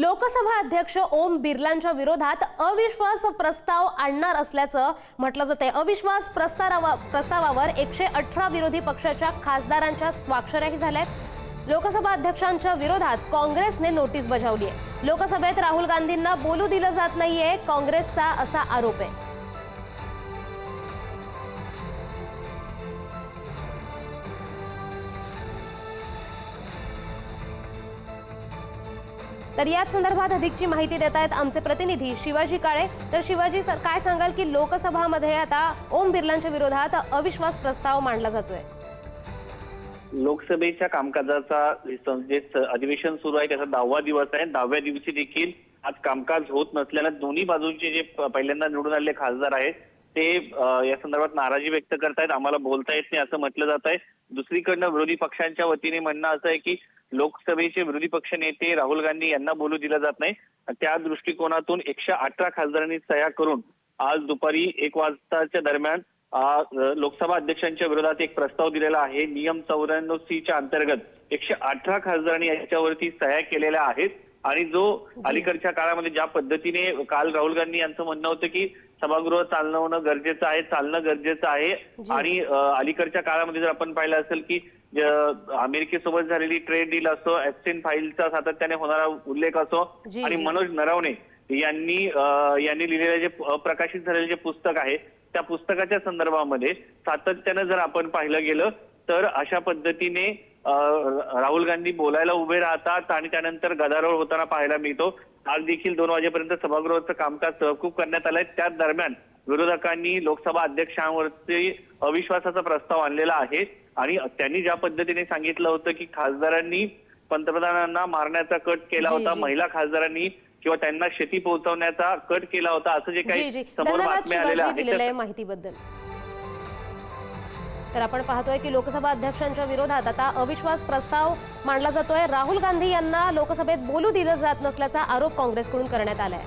लोकसभा अध्यक्ष ओम बिर्लांच्या विरोधात अविश्वास प्रस्ताव आणणार असल्याचं म्हटलं जातंय। अविश्वास प्रस्तावावर 118 विरोधी पक्षाच्या खासदारांच्या स्वाक्षऱ्याही झाल्यात। लोकसभा अध्यक्षांच्या विरोधात काँग्रेसने नोटीस बजावली आहे। लोकसभेत राहुल गांधींना बोलू दिलं जात नाहीये, काँग्रेसचा असा आरोप आहे। तर याच संदर्भात अधिकची माहिती देत आहेत आमचे प्रतिनिधी शिवाजी काळे। तर शिवाजी सर, काय सांगाल की लोकसभामध्ये आता ओम बिर्लांच्या विरोधात अविश्वास प्रस्ताव मांडला जातोय? लोकसभेच्या कामकाजाचा जे अधिवेशन सुरू आहे त्याचा 10वा दिवस आहे। 10व्या दिवशी देखील आज कामकाज होत नसल्यानं दोन्ही बाजूंचे जे पहिल्यांदा निवडून आलेले खासदार आहेत ते या संदर्भात नाराजी व्यक्त करतायत। आम्हाला बोलता येत नाही असं म्हटलं जात आहे। दुसरीकडनं विरोधी पक्षांच्या वतीने म्हणणं असं आहे की लोकसभेचे विरोधी पक्ष नेते राहुल गांधी यांना बोलू दिलं जात नाही। त्या दृष्टिकोनातून 118 खासदारांनी सह्या करून आज दुपारी 1 वाजताच्या दरम्यान लोकसभा अध्यक्षांच्या विरोधात एक प्रस्ताव दिलेला आहे। नियम 94C च्या अंतर्गत 118 खासदारांनी याच्यावरती सह्या केलेल्या आहेत। आणि जो अलीकडच्या काळामध्ये ज्या पद्धतीने काल राहुल गांधी यांचं म्हणणं होतं की सभागृह चालणं गरजेचं आहे आणि अलीकडच्या काळामध्ये जर आपण पाहिलं असेल की अमेरिकेसोबत झालेली ट्रेड डील असो, ॲब्स्टेन फाईलचा सातत्याने होणारा उल्लेख असो आणि मनोज नरवणे यांनी लिहिलेले जे प्रकाशित झालेले जे पुस्तक आहे त्या पुस्तकाच्या संदर्भामध्ये सातत्यानं जर आपण पाहिलं गेलं तर अशा पद्धतीने राहुल गांधी बोलायला उभे राहतात आणि त्यानंतर गदारोळ होताना पाहायला मिळतो। आज देखील 2 वाजेपर्यंत सभागृहाचं कामकाज तहकूब करण्यात आलंय। त्याच दरम्यान विरोधकांनी लोकसभा अध्यक्षांवरती अविश्वासाचा प्रस्ताव आणलेला आहे आणि त्यांनी ज्या पद्धतीने सांगितलं होतं की खासदारांनी पंतप्रधानांना मारण्याचा कट केला होता, महिला खासदारांनी किंवा त्यांना शेती पोहोचवण्याचा कट केला होता, असं जे काही समोर बातम्या आलेल्या आहेत माहितीबद्दल। तर आपण पाहतोय की लोकसभा अध्यक्षांच्या विरोधात आता अविश्वास प्रस्ताव मांडला जातोय। राहुल गांधी यांना लोकसभेत बोलू दिलं जात नसल्याचा आरोप काँग्रेसकडून करण्यात आलाय।